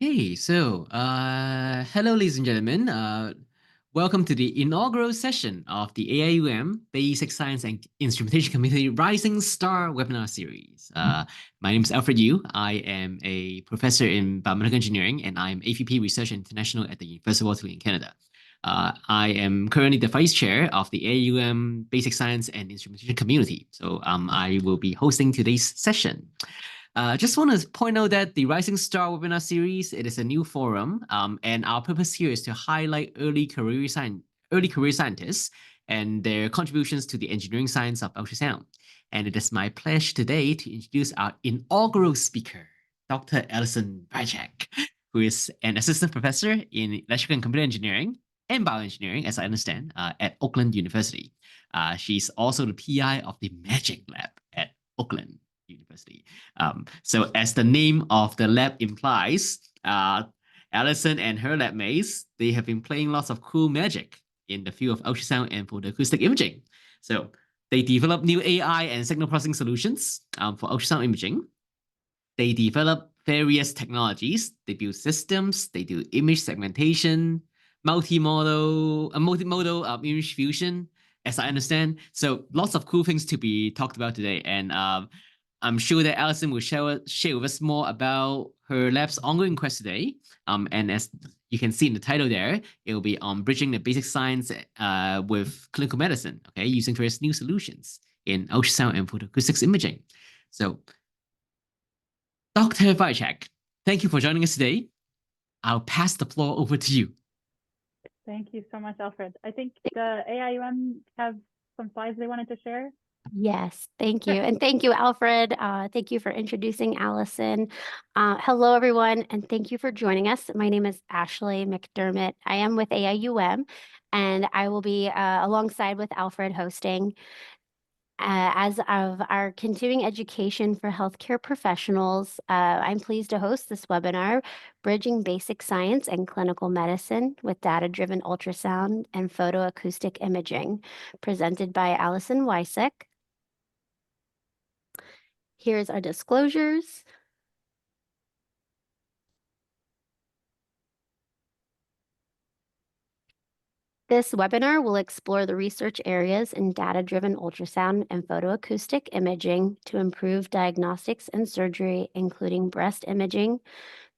Hello, ladies and gentlemen. Welcome to the inaugural session of the AIUM Basic Science and Instrumentation Community Rising Star webinar series. My name is Alfred Yu. I am a professor in biomedical engineering, and I'm AVP Research International at the University of Waterloo in Canada. I am currently the vice chair of the AIUM Basic Science and Instrumentation Community. I will be hosting today's session. Just want to point out that the Rising Star webinar series, it is a new forum, and our purpose here is to highlight early career scientists and their contributions to the engineering science of ultrasound. And it is my pleasure today to introduce our inaugural speaker, Dr. Alycen Wiacek, who is an assistant professor in electrical and computer engineering and bioengineering, as I understand, at Auckland University. She's also the PI of the Magic Lab at Auckland University. So as the name of the lab implies, Alycen and her lab mates, they have been playing lots of cool magic in the field of ultrasound and photoacoustic imaging. So they develop new AI and signal processing solutions for ultrasound imaging. They develop various technologies. They build systems. They do image segmentation, multimodal image fusion, as I understand. So lots of cool things to be talked about today. And I'm sure that Alycen will share with us more about her lab's ongoing quest today. And as you can see in the title there, it will be on bridging the basic science with clinical medicine, okay, using various new solutions in ultrasound and photoacoustics imaging. So, Dr. Wiacek, thank you for joining us today. I'll pass the floor over to you. Thank you so much, Alfred. I think the AIUM have some slides they wanted to share. Yes, thank you. And thank you, Alfred. Thank you for introducing Alycen. Hello, everyone, and thank you for joining us. My name is Ashley McDermott. I am with AIUM, and I will be alongside with Alfred hosting. As of our continuing education for healthcare professionals, I'm pleased to host this webinar, Bridging Basic Science and Clinical Medicine with Data-Driven Ultrasound and Photoacoustic Imaging, presented by Alycen Wiacek. Here's our disclosures. This webinar will explore the research areas in data-driven ultrasound and photoacoustic imaging to improve diagnostics and surgery, including breast imaging,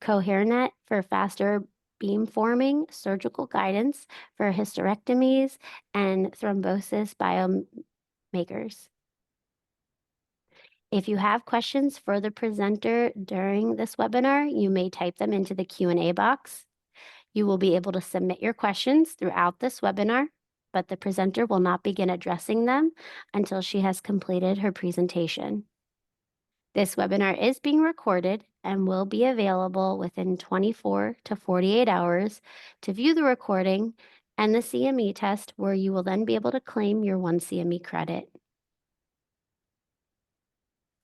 CohereNet for faster beamforming, surgical guidance for hysterectomies, and thrombosis biomarkers. If you have questions for the presenter during this webinar, you may type them into the Q&A box. You will be able to submit your questions throughout this webinar, but the presenter will not begin addressing them until she has completed her presentation. This webinar is being recorded and will be available within 24 to 48 hours to view the recording and the CME test, where you will then be able to claim your 1 CME credit.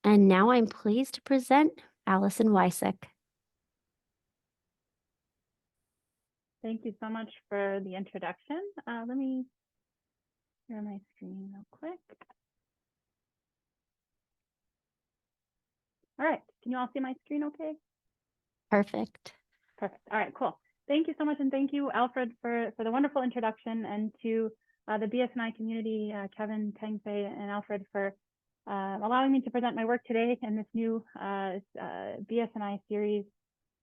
And now I'm pleased to present Alycen Wiacek. Thank you so much for the introduction. Let me share my screen real quick. All right, can you all see my screen okay? Perfect. Perfect. All right, cool. Thank you so much, and thank you, Alfred, for the wonderful introduction, and to the BSNI community, Kevin, Tengfei, and Alfred, for allowing me to present my work today in this new BSNI series.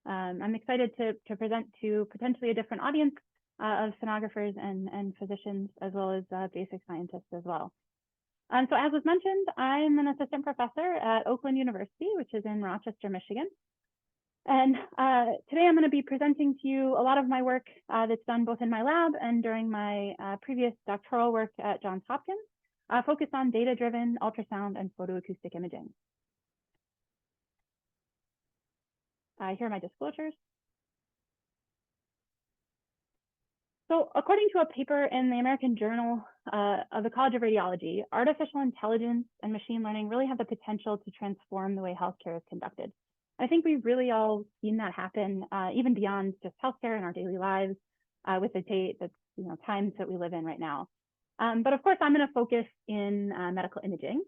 I'm excited to present to potentially a different audience of sonographers and physicians, as well as basic scientists as well. So as was mentioned, I'm an assistant professor at Auckland University, which is in Rochester, Michigan. And today I'm going to be presenting to you a lot of my work that's done both in my lab and during my previous doctoral work at Johns Hopkins, focused on data-driven ultrasound and photoacoustic imaging. Here are my disclosures. So according to a paper in the American Journal of the College of Radiology, artificial intelligence and machine learning really have the potential to transform the way healthcare is conducted. I think we've really all seen that happen, even beyond just healthcare in our daily lives, with the times that we live in right now. But of course, I'm going to focus in medical imaging.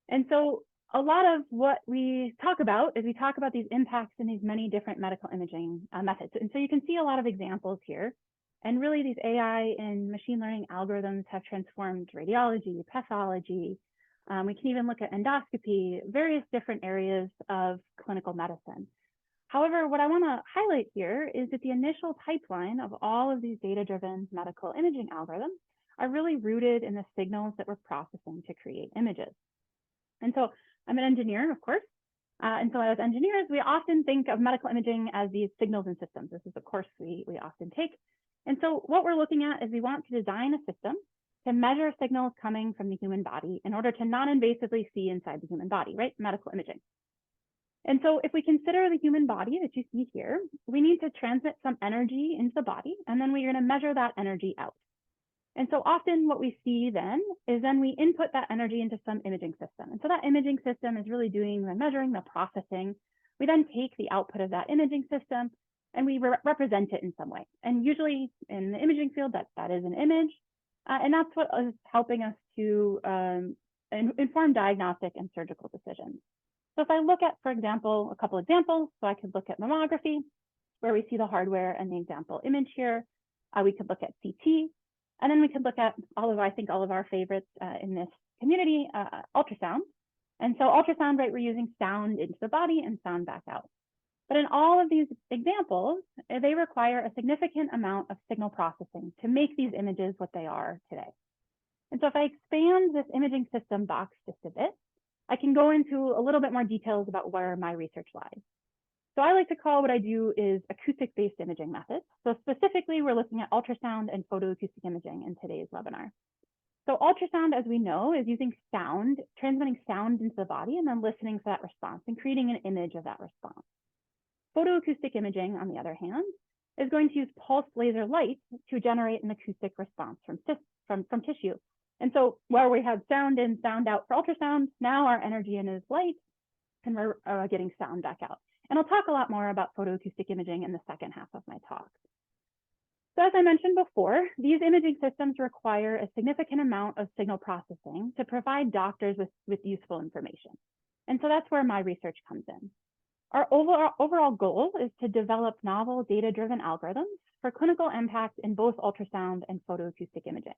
And so a lot of what we talk about is we talk about these impacts in these many different medical imaging methods. And so you can see a lot of examples here. And really these AI and machine learning algorithms have transformed radiology, pathology. We can even look at endoscopy, various different areas of clinical medicine. However, what I want to highlight here is that the initial pipeline of all of these data-driven medical imaging algorithms are really rooted in the signals that we're processing to create images. And so I'm an engineer, of course. And so as engineers, we often think of medical imaging as these signals and systems. This is a course we often take. And so what we're looking at is we want to design a system to measure signals coming from the human body in order to non-invasively see inside the human body, right? Medical imaging. And so if we consider the human body that you see here, we need to transmit some energy into the body, and then we're going to measure that energy out. And so often what we see then is we input that energy into some imaging system. And so that imaging system is really doing the measuring, the processing. We then take the output of that imaging system and we represent it in some way. And usually in the imaging field, that is an image. And that's what is helping us to inform diagnostic and surgical decisions. So if I look at, for example, a couple examples, so I could look at mammography, where we see the hardware and the example image here. We could look at CT. And then we could look at all of our favorites in this community, ultrasound. And so ultrasound, right, we're using sound into the body and sound back out. But in all of these examples, they require a significant amount of signal processing to make these images what they are today. And so if I expand this imaging system box just a bit, I can go into a little bit more details about where my research lies. So I like to call what I do is acoustic-based imaging methods. So specifically, we're looking at ultrasound and photoacoustic imaging in today's webinar. So ultrasound, as we know, is using sound, transmitting sound into the body and then listening for that response and creating an image of that response. Photoacoustic imaging, on the other hand, is going to use pulsed laser light to generate an acoustic response from tissue. And so while we have sound in, sound out for ultrasound, now our energy in is light and we're getting sound back out. And I'll talk a lot more about photoacoustic imaging in the second half of my talk. So as I mentioned before, these imaging systems require a significant amount of signal processing to provide doctors with useful information. And so that's where my research comes in. Our overall goal is to develop novel data-driven algorithms for clinical impact in both ultrasound and photoacoustic imaging.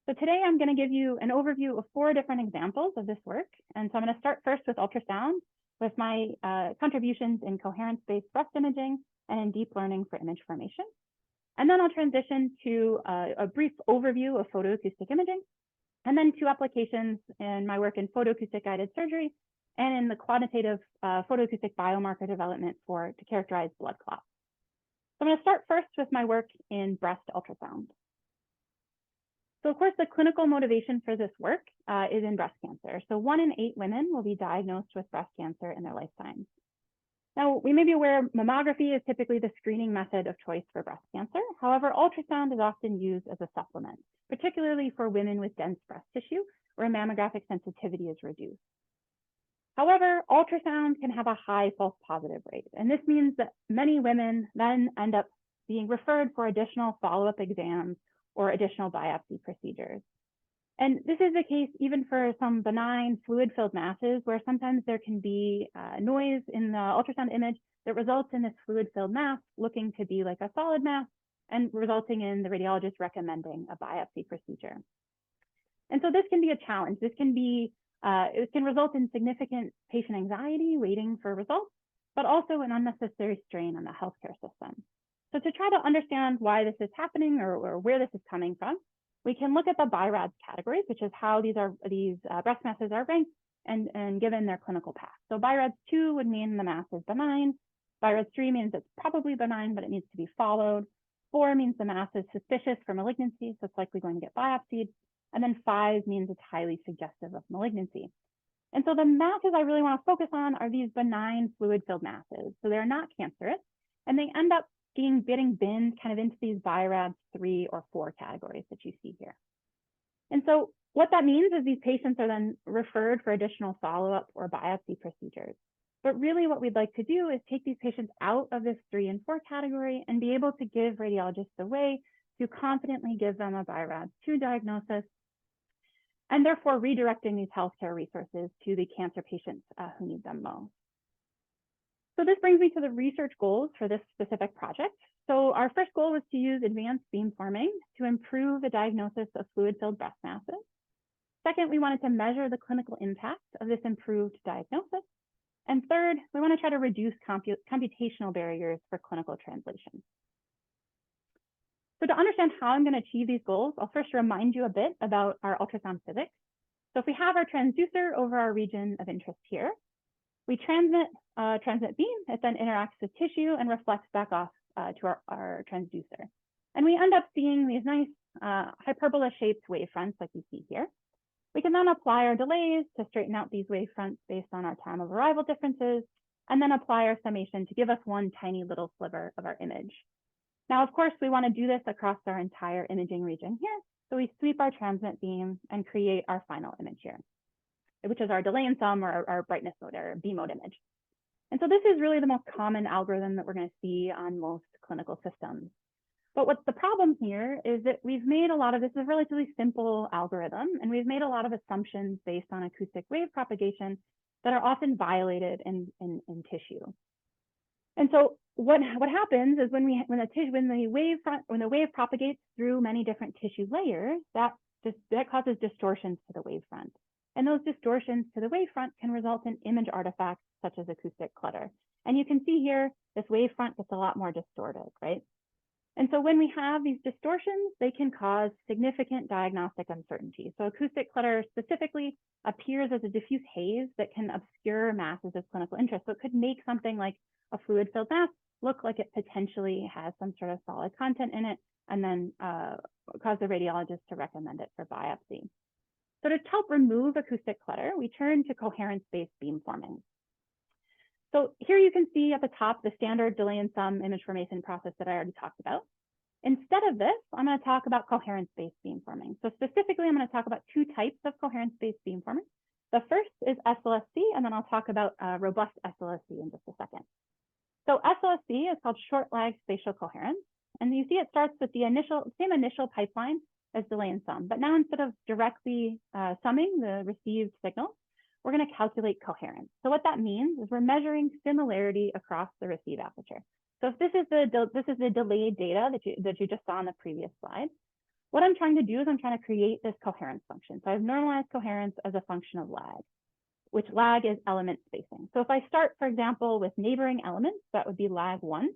So today I'm going to give you an overview of 4 different examples of this work. And so I'm going to start first with ultrasound, with my contributions in coherence-based breast imaging and in deep learning for image formation. And then I'll transition to a brief overview of photoacoustic imaging, and then 2 applications in my work in photoacoustic guided surgery and in the quantitative photoacoustic biomarker development to characterize blood clots. So I'm going to start first with my work in breast ultrasound. So of course, the clinical motivation for this work is in breast cancer. So 1 in 8 women will be diagnosed with breast cancer in their lifetime. Now, we may be aware mammography is typically the screening method of choice for breast cancer. However, ultrasound is often used as a supplement, particularly for women with dense breast tissue where mammographic sensitivity is reduced. However, ultrasound can have a high false positive rate, and this means that many women then end up being referred for additional follow-up exams or additional biopsy procedures. And this is the case even for some benign fluid-filled masses where sometimes there can be noise in the ultrasound image that results in this fluid-filled mass looking to be like a solid mass and resulting in the radiologist recommending a biopsy procedure. And so this can be a challenge. This can be, it can result in significant patient anxiety waiting for results, but also an unnecessary strain on the healthcare system. So to try to understand why this is happening or where this is coming from, we can look at the BI-RADS categories, which is how these breast masses are ranked and given their clinical path. So BI-RADS 2 would mean the mass is benign. BI-RADS 3 means it's probably benign, but it needs to be followed. 4 means the mass is suspicious for malignancy, so it's likely going to get biopsied. And then 5 means it's highly suggestive of malignancy. And so the masses I really want to focus on are these benign fluid-filled masses. So they're not cancerous, and they end up getting binned kind of into these BI-RADS 3 or 4 categories that you see here. And so what that means is these patients are then referred for additional follow-up or biopsy procedures. But really what we'd like to do is take these patients out of this 3 and 4 category and be able to give radiologists a way to confidently give them a BI-RADS 2 diagnosis and therefore redirecting these healthcare resources to the cancer patients who need them most. So this brings me to the research goals for this specific project. So our first goal was to use advanced beamforming to improve the diagnosis of fluid-filled breast masses. Second, we wanted to measure the clinical impact of this improved diagnosis. And third, we want to try to reduce computational barriers for clinical translation. So to understand how I'm going to achieve these goals, I'll first remind you a bit about our ultrasound physics. So if we have our transducer over our region of interest here, we transmit beam, it then interacts with tissue and reflects back off to our transducer. And we end up seeing these nice hyperbola-shaped wavefronts like you see here. We can then apply our delays to straighten out these wavefronts based on our time of arrival differences, and then apply our summation to give us one tiny little sliver of our image. Now, of course, we want to do this across our entire imaging region here. So we sweep our transmit beam and create our final image here, which is our delay and sum or our brightness mode or B mode image. And so this is really the most common algorithm that we're going to see on most clinical systems. But what's the problem here is that we've made a lot of, this is a relatively simple algorithm, and we've made a lot of assumptions based on acoustic wave propagation that are often violated in tissue. And so what happens is when the wave propagates through many different tissue layers, that causes distortions to the wavefront. And those distortions to the wavefront can result in image artifacts such as acoustic clutter. And you can see here, this wavefront gets a lot more distorted, right? And so when we have these distortions, they can cause significant diagnostic uncertainty. So acoustic clutter specifically appears as a diffuse haze that can obscure masses of clinical interest. So it could make something like a fluid-filled mass look like it potentially has some sort of solid content in it, and then cause the radiologist to recommend it for biopsy. So to help remove acoustic clutter, we turn to coherence-based beamforming. So here you can see at the top the standard delay and sum image formation process that I already talked about. Instead of this, I'm going to talk about coherence-based beamforming. So specifically, I'm going to talk about two types of coherence-based beamforming. The first is SLSC, and then I'll talk about robust SLSC in just a second. So SLSC is called short lag spatial coherence. And you see it starts with the same initial pipeline as delay and sum. But now instead of directly summing the received signal, we're going to calculate coherence. So what that means is we're measuring similarity across the receive aperture. So if this is the delayed data that you just saw on the previous slide, what I'm trying to do is I'm trying to create this coherence function. So I've normalized coherence as a function of lag, which lag is element spacing. So if I start, for example, with neighboring elements, that would be lag 1.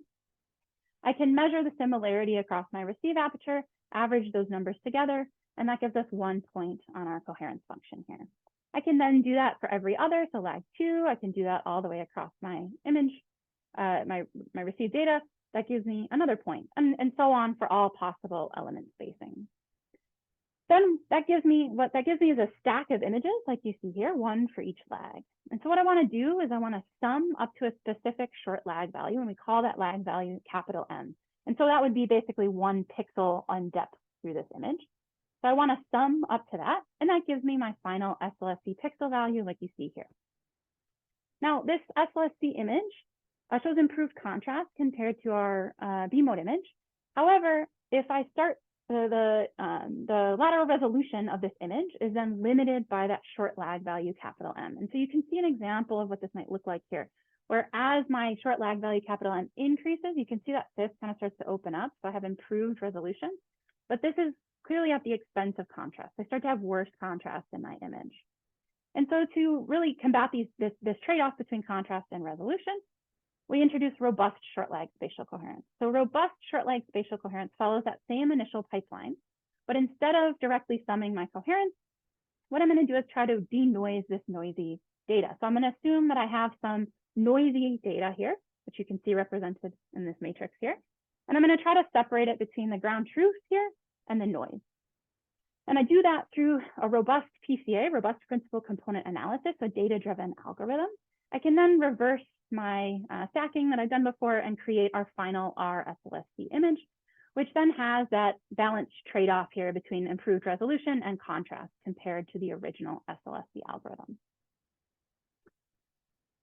I can measure the similarity across my receive aperture, average those numbers together, and that gives us 1 point on our coherence function here. I can then do that for every other, so lag 2, I can do that all the way across my image, my received data, that gives me another point, and so on for all possible element spacing. Then what that gives me is a stack of images like you see here, one for each lag. And so what I want to do is I want to sum up to a specific short lag value, and we call that lag value capital M. And so that would be basically 1 pixel on depth through this image. So I want to sum up to that, and that gives me my final SLSC pixel value like you see here. Now, this SLSC image shows improved contrast compared to our B mode image. However, if I start the lateral resolution of this image is then limited by that short lag value capital M. And so you can see an example of what this might look like here, where as my short lag value capital M increases, you can see that this kind of starts to open up. So I have improved resolution, but this is clearly at the expense of contrast. I start to have worse contrast in my image. And so to really combat this trade-off between contrast and resolution, we introduce robust short lag spatial coherence. So robust short lag spatial coherence follows that same initial pipeline, but instead of directly summing my coherence, what I'm going to do is try to denoise this noisy data. So I'm going to assume that I have some noisy data here, which you can see represented in this matrix here. And I'm going to try to separate it between the ground truth here and the noise. And I do that through a robust PCA, robust principal component analysis, a data-driven algorithm. I can then reverse my stacking that I've done before and create our final R-SLSC image, which then has that balanced trade-off here between improved resolution and contrast compared to the original SLSC algorithm.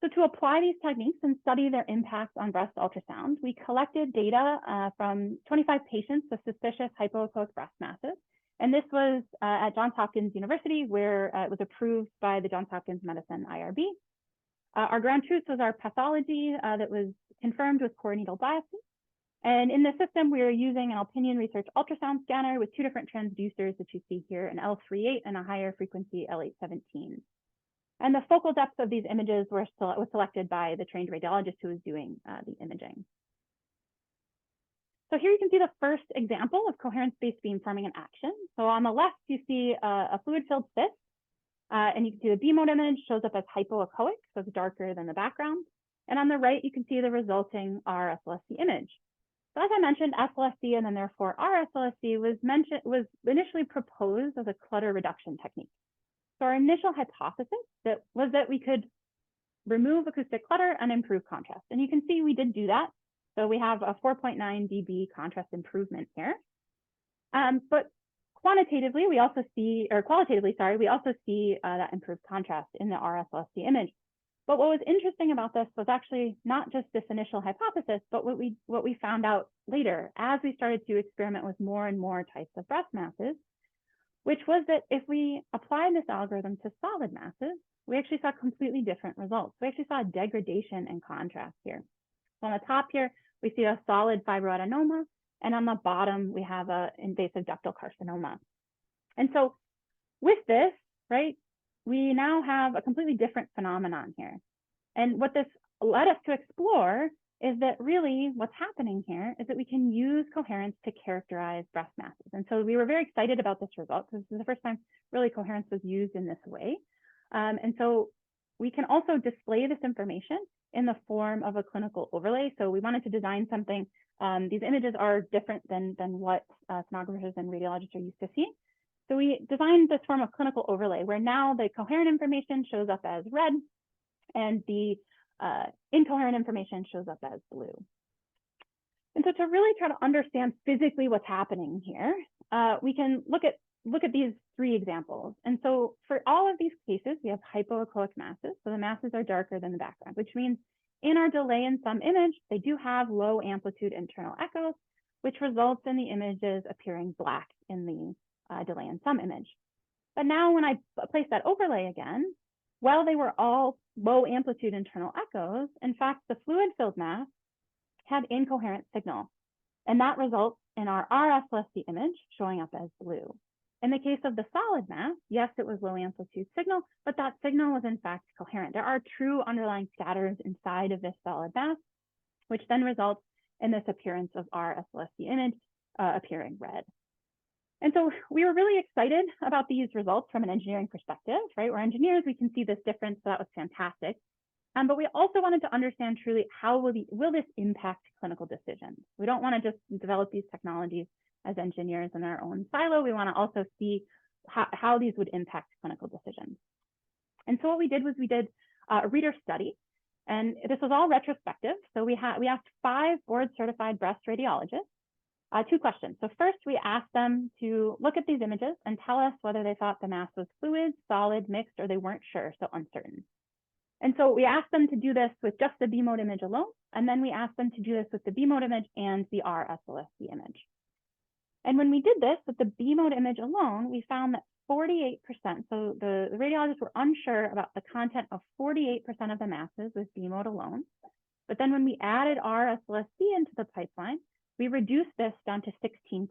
So to apply these techniques and study their impact on breast ultrasound, we collected data from 25 patients with suspicious hypoechoic breast masses. And this was at Johns Hopkins University, where it was approved by the Johns Hopkins Medicine IRB. Our ground truth was our pathology that was confirmed with core needle biopsy. And in the system, we are using an Alycen Research ultrasound scanner with two different transducers that you see here, an L38 and a higher frequency L817. And the focal depth of these images was selected by the trained radiologist who was doing the imaging. So here you can see the first example of coherence-based beamforming in action. So on the left, you see a fluid-filled cyst, and you can see the B mode image shows up as hypoechoic, so it's darker than the background. And on the right, you can see the resulting RSLSC image. So as I mentioned, SLSC and then therefore RSLSC was initially proposed as a clutter reduction technique. So our initial hypothesis was that we could remove acoustic clutter and improve contrast. And you can see we did do that. So we have a 4.9 dB contrast improvement here. But qualitatively, we also see that improved contrast in the RSLSC image. But what was interesting about this was actually not just this initial hypothesis, but what we found out later as we started to experiment with more and more types of breast masses, which was that if we applied this algorithm to solid masses, we actually saw completely different results. We actually saw a degradation in contrast here. So on the top here, we see a solid fibroadenoma, and on the bottom, we have an invasive ductal carcinoma. And so with this, right, we now have a completely different phenomenon here. And what this led us to explore is that really what's happening here is that we can use coherence to characterize breast masses. And so we were very excited about this result because this is the first time really coherence was used in this way. And so we can also display this information in the form of a clinical overlay. So we wanted to design something. These images are different than what sonographers and radiologists are used to seeing. So we designed this form of clinical overlay where now the coherent information shows up as red and the incoherent information shows up as blue. And so to really try to understand physically what's happening here, we can look at these three examples. And so for all of these cases, we have hypoechoic masses. So the masses are darker than the background, which means in our delay in some image, they do have low amplitude internal echoes, which results in the images appearing black in the delay in some image. But now when I place that overlay again, while they were all low amplitude internal echoes, in fact, the fluid-filled mass had incoherent signal. And that results in our RSLSC image showing up as blue. In the case of the solid mass, yes, it was low amplitude signal, but that signal was in fact coherent. There are true underlying scatters inside of this solid mass, which then results in this appearance of RSLSC image appearing red. And so we were really excited about these results from an engineering perspective, right? We're engineers, we can see this difference, so that was fantastic. But we also wanted to understand truly how will this impact clinical decisions? We don't want to just develop these technologies as engineers in our own silo. We want to also see how these would impact clinical decisions. And so what we did was we did a reader study, and this was all retrospective. So we asked 5 board-certified breast radiologists 2 questions. So first, we asked them to look at these images and tell us whether they thought the mass was fluid, solid, mixed, or they weren't sure, so uncertain. And so we asked them to do this with just the B mode image alone, and then we asked them to do this with the B mode image and the RSLSC image. And when we did this with the B mode image alone, we found that 48%, so the radiologists were unsure about the content of 48% of the masses with B mode alone. But then when we added RSLSC into the pipeline, we reduced this down to 16%.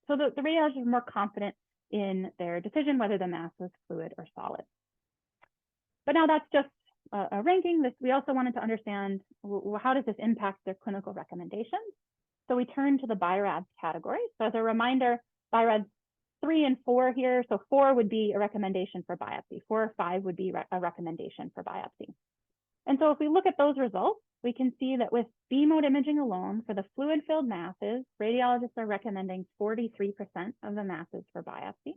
So the radiologists were more confident in their decision whether the mass was fluid or solid. But now that's just a ranking. We also wanted to understand how does this impact their clinical recommendations. So we turned to the BI-RADS category. So as a reminder, BI-RADS 3 and 4 here. So 4 would be a recommendation for biopsy. 4 or 5 would be a recommendation for biopsy. And so if we look at those results, we can see that with B mode imaging alone for the fluid-filled masses, radiologists are recommending 43% of the masses for biopsy.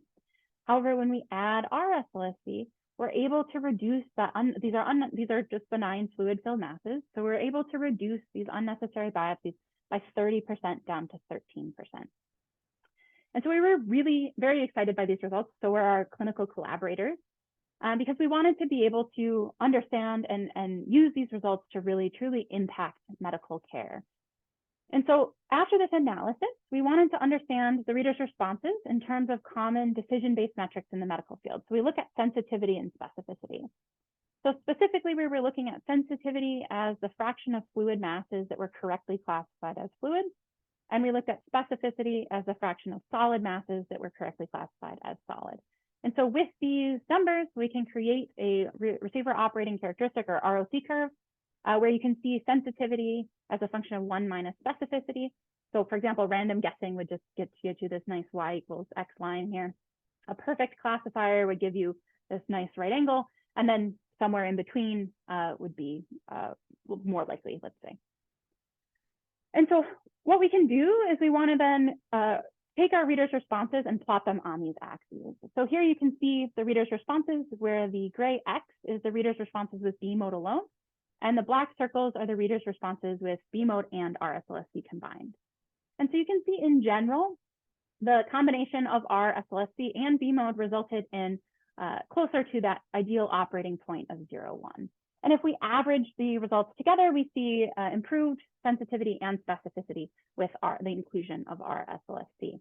However, when we add RSLSC, we're able to reduce that. These are just benign fluid-filled masses. So we're able to reduce these unnecessary biopsies by 30% down to 13%. And so we were really very excited by these results. So were our clinical collaborators, because we wanted to be able to understand and use these results to really truly impact medical care. And so after this analysis, we wanted to understand the reader's responses in terms of common decision-based metrics in the medical field. So we look at sensitivity and specificity. So specifically, we were looking at sensitivity as the fraction of fluid masses that were correctly classified as fluid. And we looked at specificity as the fraction of solid masses that were correctly classified as solid. And so with these numbers, we can create a receiver operating characteristic, or ROC curve, where you can see sensitivity as a function of 1 minus specificity. So for example, random guessing would just get you this nice y equals x line here. A perfect classifier would give you this nice right angle, and then somewhere in between would be more likely, let's say. And so what we can do is we want to then take our readers' responses and plot them on these axes. So here you can see the readers' responses, where the gray X is the readers' responses with B mode alone, and the black circles are the readers' responses with B mode and RSLSC combined. And so you can see in general, the combination of RSLSC and B mode resulted in closer to that ideal operating point of 0, 1. And if we average the results together, we see improved sensitivity and specificity with the inclusion of RSLSC.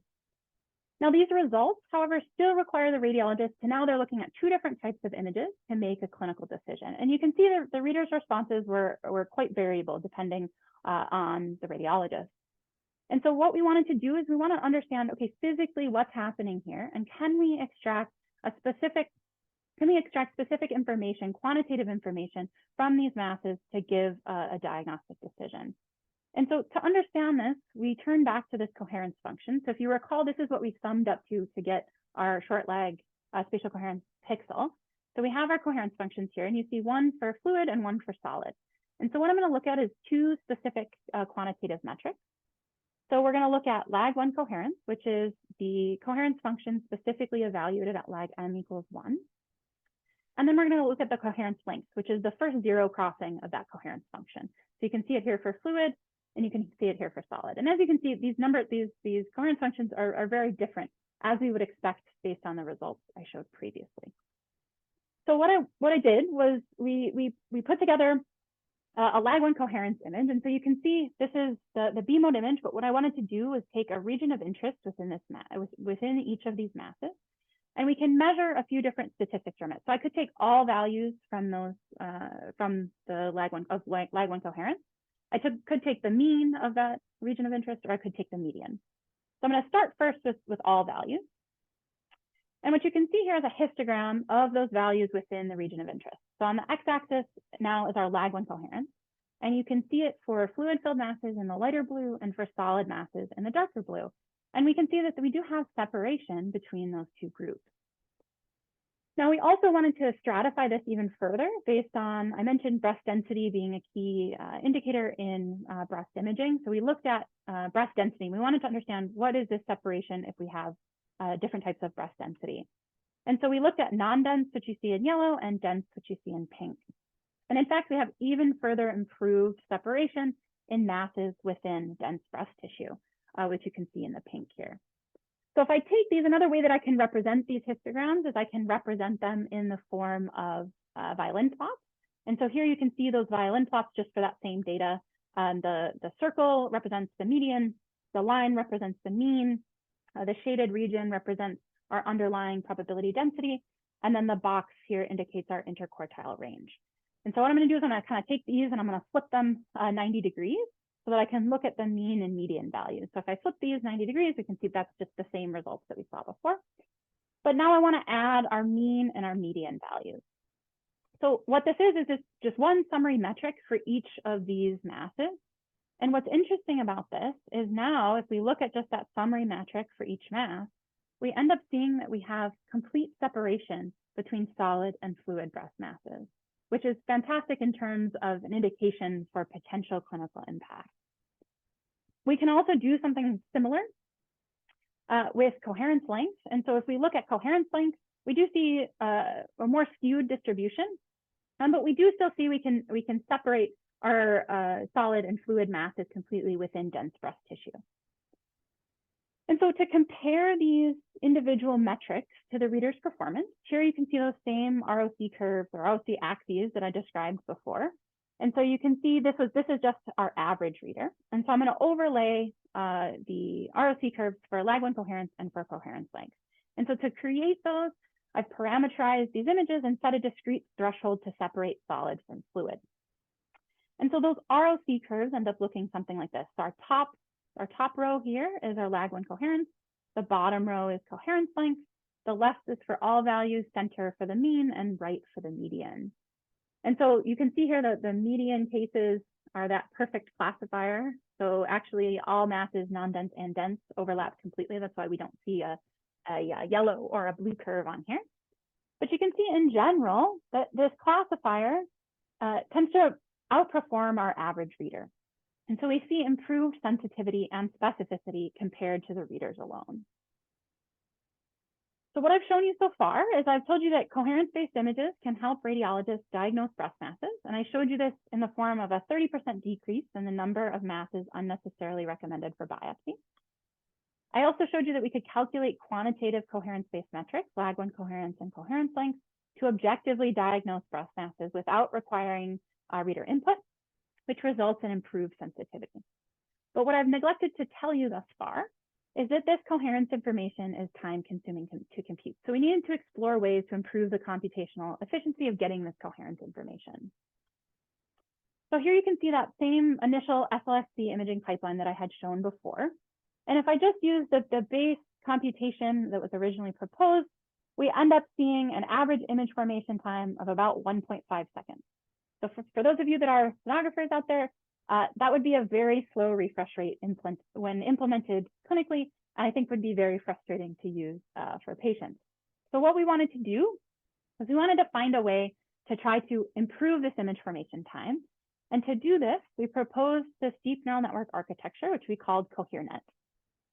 Now, these results, however, still require the radiologist to now they're looking at 2 different types of images to make a clinical decision. And you can see the readers' responses were quite variable depending on the radiologist. And so what we wanted to do is we want to understand, okay, physically what's happening here, and can we extract specific information, quantitative information from these masses to give a diagnostic decision. And so to understand this, we turn back to this coherence function. So if you recall, this is what we summed up to get our short lag spatial coherence pixel. So we have our coherence functions here, and you see one for fluid and one for solid. And so what I'm going to look at is 2 specific quantitative metrics. So we're going to look at lag1 coherence, which is the coherence function specifically evaluated at lag m equals 1. And then we're going to look at the coherence length, which is the first 0 crossing of that coherence function. So you can see it here for fluid, and you can see it here for solid. And as you can see, these coherence functions are very different, as we would expect based on the results I showed previously. So what I did was we put together a lag1 coherence image. And so you can see this is the B mode image, but what I wanted to do was take a region of interest within each of these masses, and we can measure a few different statistics from it. So I could take all values from those from the lag1 coherence. I could take the mean of that region of interest, or I could take the median. So I'm going to start first with all values. And what you can see here is a histogram of those values within the region of interest. So on the x-axis now is our lag1 coherence. And you can see it for fluid-filled masses in the lighter blue and for solid masses in the darker blue. And we can see that we do have separation between those 2 groups. Now, we also wanted to stratify this even further based on, I mentioned breast density being a key indicator in breast imaging. So we looked at breast density. We wanted to understand what is this separation if we have different types of breast density. And so we looked at non-dense, which you see in yellow, and dense, which you see in pink. And in fact, we have even further improved separation in masses within dense breast tissue, which you can see in the pink here. So if I take these, another way that I can represent these histograms is I can represent them in the form of violin plots. And so here you can see those violin plots just for that same data. The circle represents the median, the line represents the mean, the shaded region represents our underlying probability density, and then the box here indicates our interquartile range. And so what I'm going to do is I'm going to kind of take these and I'm going to flip them 90 degrees so that I can look at the mean and median values. So if I flip these 90 degrees, we can see that's just the same results that we saw before. But now I want to add our mean and our median values. So what this is just one summary metric for each of these masses. And what's interesting about this is now, if we look at just that summary metric for each mass, we end up seeing that we have complete separation between solid and fluid breast masses, which is fantastic in terms of an indication for potential clinical impact. We can also do something similar with coherence length. And so if we look at coherence length, we do see a more skewed distribution, but we do still see we can separate our solid and fluid masses completely within dense breast tissue. And so to compare these individual metrics to the reader's performance, here you can see those same ROC curves or ROC axes that I described before. And so you can see this is just our average reader. And so I'm going to overlay the ROC curves for lag 1 coherence and for coherence length. And so to create those, I've parameterized these images and set a discrete threshold to separate solid from fluid. And so those ROC curves end up looking something like this. So our top row here is our lag 1 coherence. The bottom row is coherence length. The left is for all values, center for the mean, and right for the median. And so you can see here that the median cases are that perfect classifier. So actually all masses, non-dense and dense, overlap completely. That's why we don't see a yellow or a blue curve on here. But you can see in general that this classifier tends to outperform our average reader. And so we see improved sensitivity and specificity compared to the readers alone. So what I've shown you so far is I've told you that coherence-based images can help radiologists diagnose breast masses. And I showed you this in the form of a 30% decrease in the number of masses unnecessarily recommended for biopsy. I also showed you that we could calculate quantitative coherence-based metrics, lag 1 coherence and coherence length, to objectively diagnose breast masses without requiring reader input, which results in improved sensitivity. But what I've neglected to tell you thus far is that this coherence information is time-consuming to compute. So we needed to explore ways to improve the computational efficiency of getting this coherence information. So here you can see that same initial SLSC imaging pipeline that I had shown before. And if I just use the base computation that was originally proposed, we end up seeing an average image formation time of about 1.5 seconds. So for those of you that are sonographers out there, that would be a very slow refresh rate when implemented clinically, and I think would be very frustrating to use for patients. So what we wanted to do was we wanted to find a way to try to improve this image formation time. And to do this, we proposed this deep neural network architecture, which we called CoherNet.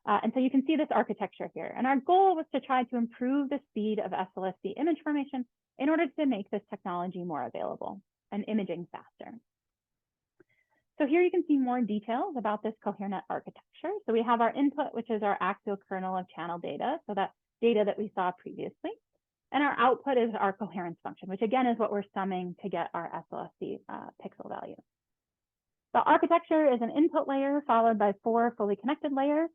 And so you can see this architecture here. And our goal was to try to improve the speed of SLSC image formation in order to make this technology more available and imaging faster. So here you can see more details about this CoherNet architecture. So we have our input, which is our axial kernel of channel data, so that data that we saw previously. And our output is our coherence function, which again is what we're summing to get our SLSC pixel value. The architecture is an input layer followed by 4 fully connected layers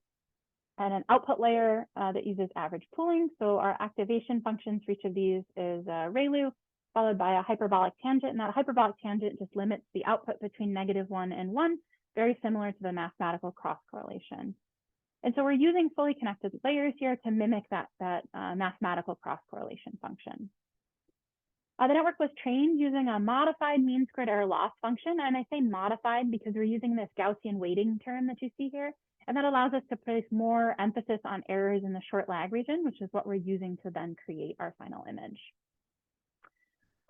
and an output layer that uses average pooling. So our activation functions for each of these is ReLU, followed by a hyperbolic tangent. And that hyperbolic tangent just limits the output between -1 and 1, very similar to the mathematical cross correlation. And so we're using fully connected layers here to mimic that mathematical cross correlation function. The network was trained using a modified mean squared error loss function. And I say modified because we're using this Gaussian weighting term that you see here. And that allows us to place more emphasis on errors in the short lag region, which is what we're using to then create our final image.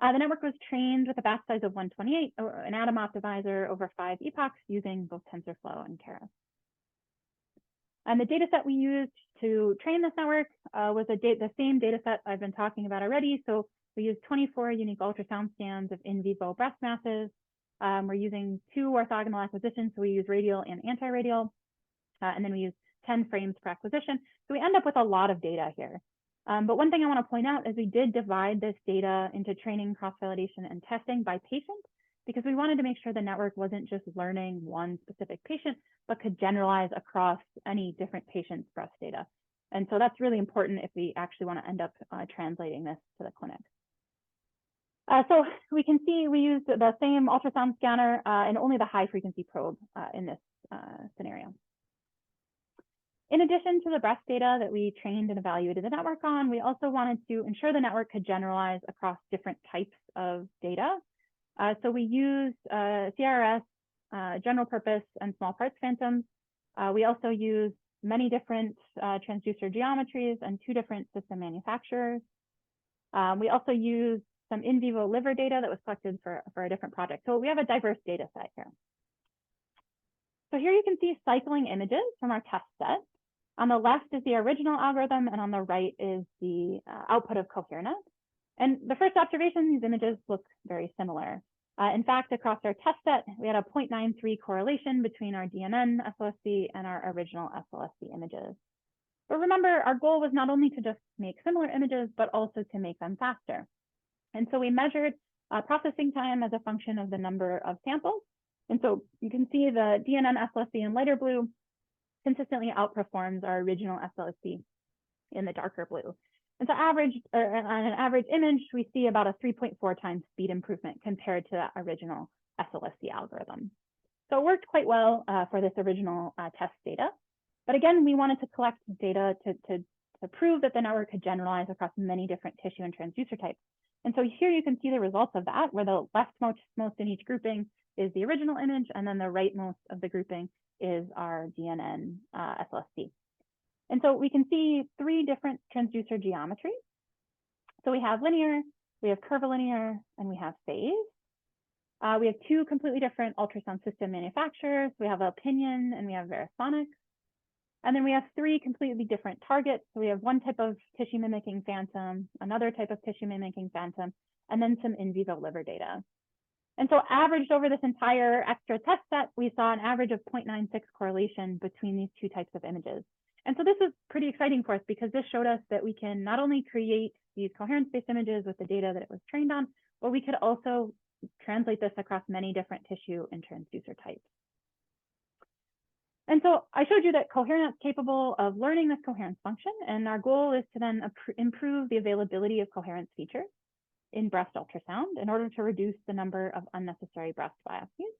The network was trained with a batch size of 128, an atom optimizer over 5 epochs using both TensorFlow and Keras. And the data set we used to train this network was the same data set I've been talking about already. So we used 24 unique ultrasound scans of in vivo breast masses. We're using 2 orthogonal acquisitions. So we use radial and anti-radial. And then we use 10 frames per acquisition. So we end up with a lot of data here. But one thing I want to point out is we did divide this data into training, cross-validation, and testing by patient, because we wanted to make sure the network wasn't just learning one specific patient, but could generalize across any different patient's breast data. And so that's really important if we actually want to end up translating this to the clinic. So we can see we used the same ultrasound scanner and only the high frequency probe in this scenario. In addition to the breast data that we trained and evaluated the network on, we also wanted to ensure the network could generalize across different types of data. So we used CRS, general purpose, and small parts phantoms. We also used many different transducer geometries and 2 different system manufacturers. We also used some in vivo liver data that was collected for a different project. So we have a diverse data set here. So here you can see cycling images from our test set. On the left is the original algorithm, and on the right is the output of CoherNet. And the first observation, these images look very similar. In fact, across our test set, we had a 0.93 correlation between our DNN SLSC and our original SLSC images. But remember, our goal was not only to just make similar images, but also to make them faster. And so we measured processing time as a function of the number of samples. And so you can see the DNN SLSC in lighter blue consistently outperforms our original SLSC in the darker blue. And so on an average image, we see about a 3.4 times speed improvement compared to that original SLSC algorithm. So it worked quite well for this original test data. But again, we wanted to collect data to prove that the network could generalize across many different tissue and transducer types. And so here you can see the results of that, where the leftmost in each grouping is the original image, and then the rightmost of the grouping is our DNN SLSC. And so we can see 3 different transducer geometries. So we have linear, we have curvilinear, and we have phase. We have 2 completely different ultrasound system manufacturers. We have Opinion and we have Verisonic. And then we have 3 completely different targets. So we have one type of tissue mimicking phantom, another type of tissue mimicking phantom, and then some in vivo liver data. And so averaged over this entire extra test set, we saw an average of 0.96 correlation between these 2 types of images. And so this is pretty exciting for us because this showed us that we can not only create these coherence-based images with the data that it was trained on, but we could also translate this across many different tissue and transducer types. And so I showed you that coherence is capable of learning this coherence function, and our goal is to then improve the availability of coherence features in breast ultrasound in order to reduce the number of unnecessary breast biopsies.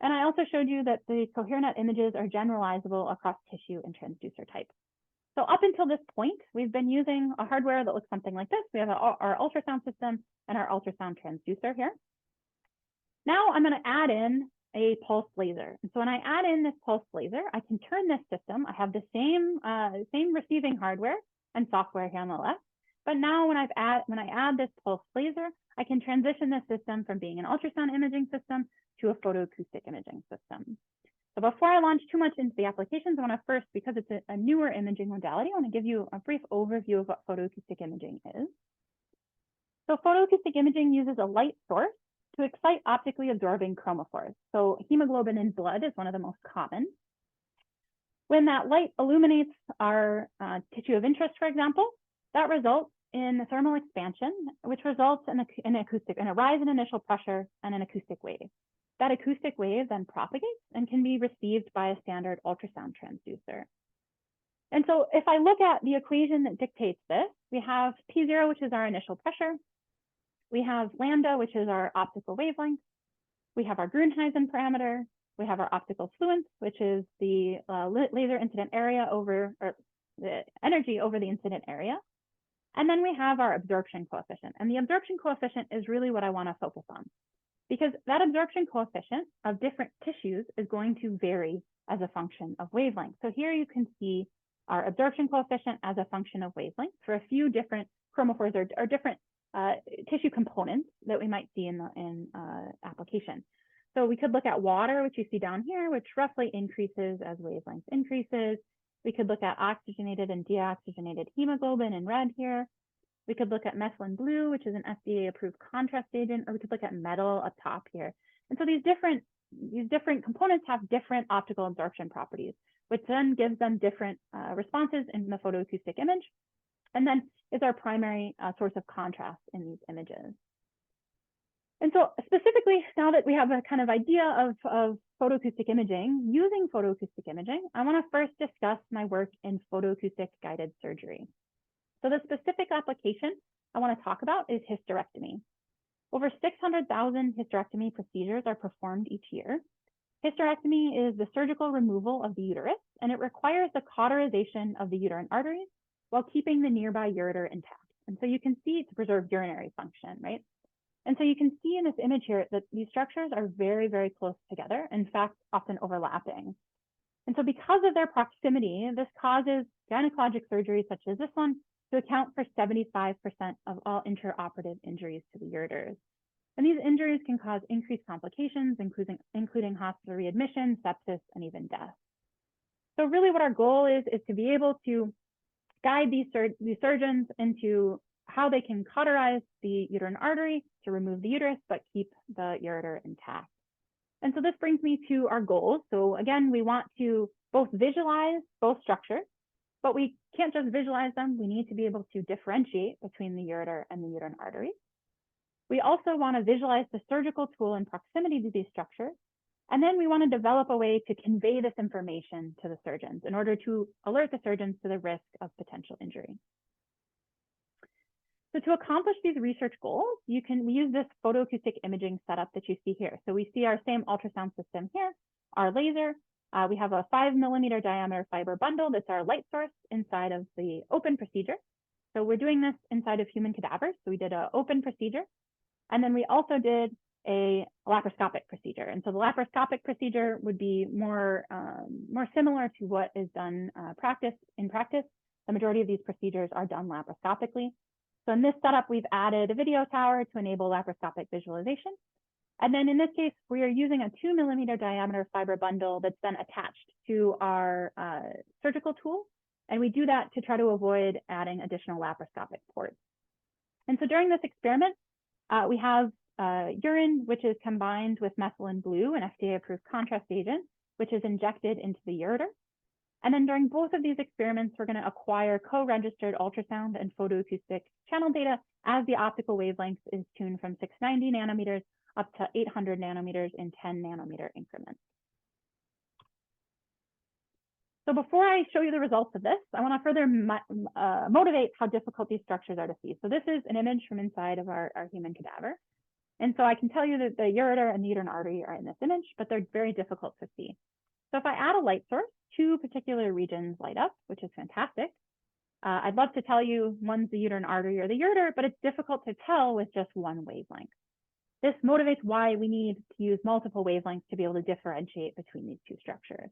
And I also showed you that the coherent images are generalizable across tissue and transducer types. So up until this point, we've been using a hardware that looks something like this. We have our ultrasound system and our ultrasound transducer here. Now I'm going to add in a pulse laser. And so when I add in this pulse laser, I can turn this system. I have the same receiving hardware and software here on the left. But now when I add this pulse laser, I can transition this system from being an ultrasound imaging system to a photoacoustic imaging system. So before I launch too much into the applications, I want to first, because it's a newer imaging modality, I want to give you a brief overview of what photoacoustic imaging is. So photoacoustic imaging uses a light source to excite optically absorbing chromophores. So hemoglobin in blood is one of the most common. When that light illuminates our tissue of interest, for example, that results in thermal expansion, which results in a rise in initial pressure and an acoustic wave. That acoustic wave then propagates and can be received by a standard ultrasound transducer. And so if I look at the equation that dictates this, we have P0, which is our initial pressure. We have lambda, which is our optical wavelength. We have our Grunheisen parameter. We have our optical fluence, which is the laser incident area over, or the energy over the incident area. And then we have our absorption coefficient. And the absorption coefficient is really what I want to focus on, because that absorption coefficient of different tissues is going to vary as a function of wavelength. So here you can see our absorption coefficient as a function of wavelength for a few different chromophores or different tissue components that we might see in application. So we could look at water, which you see down here, which roughly increases as wavelength increases. We could look at oxygenated and deoxygenated hemoglobin in red here. We could look at methylene blue, which is an FDA-approved contrast agent, or we could look at metal up top here. And so these different components have different optical absorption properties, which then gives them different responses in the photoacoustic image, and then is our primary source of contrast in these images. And so specifically, now that we have a kind of idea of photoacoustic imaging, using photoacoustic imaging, I want to first discuss my work in photoacoustic guided surgery. So the specific application I want to talk about is hysterectomy. Over 600,000 hysterectomy procedures are performed each year. Hysterectomy is the surgical removal of the uterus, and it requires the cauterization of the uterine arteries while keeping the nearby ureter intact. And so you can see to preserve urinary function, right? And so you can see in this image here that these structures are very, very close together, in fact, often overlapping. And so because of their proximity, this causes gynecologic surgery such as this one to account for 75% of all intraoperative injuries to the ureters. And these injuries can cause increased complications, including hospital readmission, sepsis, and even death. So really what our goal is to be able to guide these surgeons into how they can cauterize the uterine artery to remove the uterus, but keep the ureter intact. And so this brings me to our goals. So again, we want to both visualize both structures, but we can't just visualize them. We need to be able to differentiate between the ureter and the uterine artery. We also want to visualize the surgical tool in proximity to these structures. And then we want to develop a way to convey this information to the surgeons in order to alert the surgeons to the risk of potential injury. So to accomplish these research goals, we use this photoacoustic imaging setup that you see here. So we see our same ultrasound system here, our laser. We have a 5mm diameter fiber bundle that's our light source inside of the open procedure. So we're doing this inside of human cadavers. So we did an open procedure. And then we also did a laparoscopic procedure. And so the laparoscopic procedure would be more similar to what is done in practice. The majority of these procedures are done laparoscopically. So in this setup, we've added a video tower to enable laparoscopic visualization. And then in this case, we are using a 2mm diameter fiber bundle that's then attached to our surgical tool. And we do that to try to avoid adding additional laparoscopic ports. And so during this experiment, we have urine, which is combined with methylene blue, an FDA-approved contrast agent, which is injected into the ureter. And then during both of these experiments, we're going to acquire co-registered ultrasound and photoacoustic channel data as the optical wavelength is tuned from 690 nanometers up to 800 nanometers in 10 nanometer increments. So before I show you the results of this, I want to further motivate how difficult these structures are to see. So this is an image from inside of our human cadaver. And so I can tell you that the ureter and the uterine artery are in this image, but they're very difficult to see. So if I add a light source, two particular regions light up, which is fantastic. I'd love to tell you one's the uterine artery or the ureter, but it's difficult to tell with just one wavelength. This motivates why we need to use multiple wavelengths to be able to differentiate between these two structures.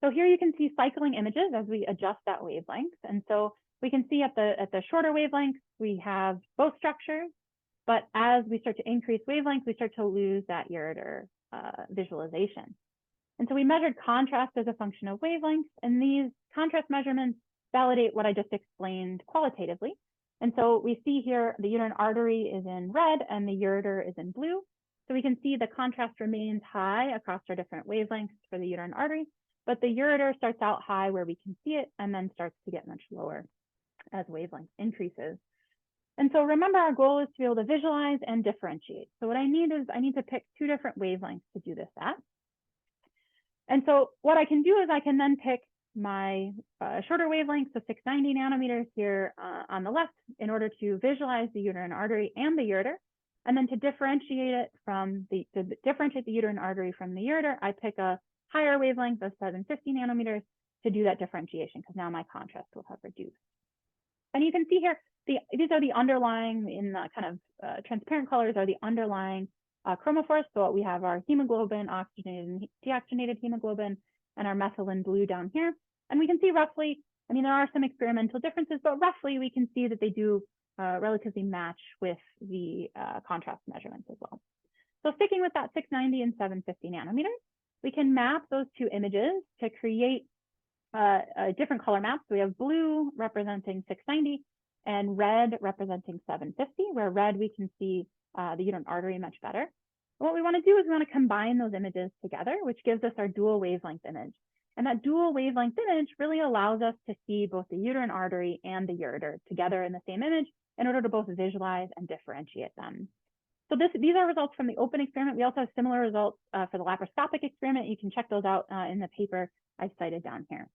So here you can see cycling images as we adjust that wavelength. And so we can see at the shorter wavelengths, we have both structures, but as we start to increase wavelength, we start to lose that ureter visualization. And so we measured contrast as a function of wavelengths, and these contrast measurements validate what I just explained qualitatively. And so we see here the uterine artery is in red and the ureter is in blue. So we can see the contrast remains high across our different wavelengths for the uterine artery, but the ureter starts out high where we can see it and then starts to get much lower as wavelength increases. And so remember, our goal is to be able to visualize and differentiate. So what I need to pick two different wavelengths to do this at. And so what I can do is I can then pick my shorter wavelength, so 690 nanometers here on the left, in order to visualize the uterine artery and the ureter. And then to differentiate it to differentiate the uterine artery from the ureter, I pick a higher wavelength of 750 nanometers to do that differentiation, because now my contrast will have reduced. And you can see here, these are the underlying, in the kind of transparent colors, are the underlying chromophores. So we have our hemoglobin, oxygenated and deoxygenated hemoglobin, and our methylene blue down here. And we can see roughly, I mean, there are some experimental differences, but roughly we can see that they do relatively match with the contrast measurements as well. So sticking with that 690 and 750 nanometers, we can map those two images to create a different color maps. So we have blue representing 690 and red representing 750, where red we can see the uterine artery much better. What we want to do is we want to combine those images together, which gives us our dual wavelength image. And that dual wavelength image really allows us to see both the uterine artery and the ureter together in the same image in order to both visualize and differentiate them. So these are results from the open experiment. We also have similar results for the laparoscopic experiment. You can check those out in the paper I've cited down here.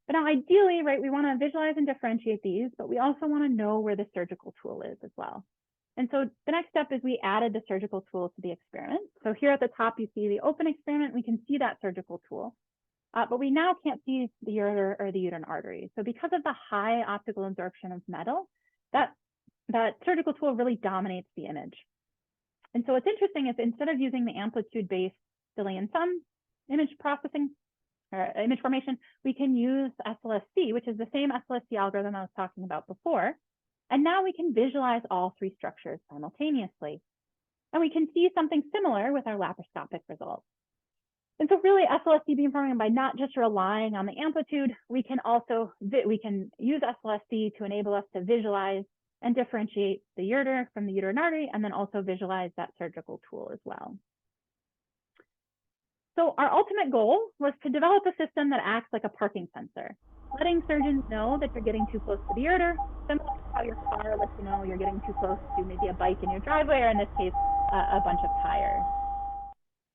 But now ideally, right, we want to visualize and differentiate these, but we also want to know where the surgical tool is as well. And so the next step is we added the surgical tool to the experiment. So here at the top, you see the open experiment. We can see that surgical tool, but we now can't see the ureter or the uterine artery. So because of the high optical absorption of metal, that surgical tool really dominates the image. And so what's interesting is instead of using the amplitude-based delay and sum image processing or image formation, we can use SLSC, which is the same SLSC algorithm I was talking about before. And now we can visualize all three structures simultaneously. And we can see something similar with our laparoscopic results. And so really SLSC beamforming, by not just relying on the amplitude, we can use SLSC to enable us to visualize and differentiate the ureter from the uterine artery, and then also visualize that surgical tool as well. So our ultimate goal was to develop a system that acts like a parking sensor, letting surgeons know that you're getting too close to the ureter, similar to how your car lets you know you're getting too close to maybe a bike in your driveway, or in this case, a bunch of tires.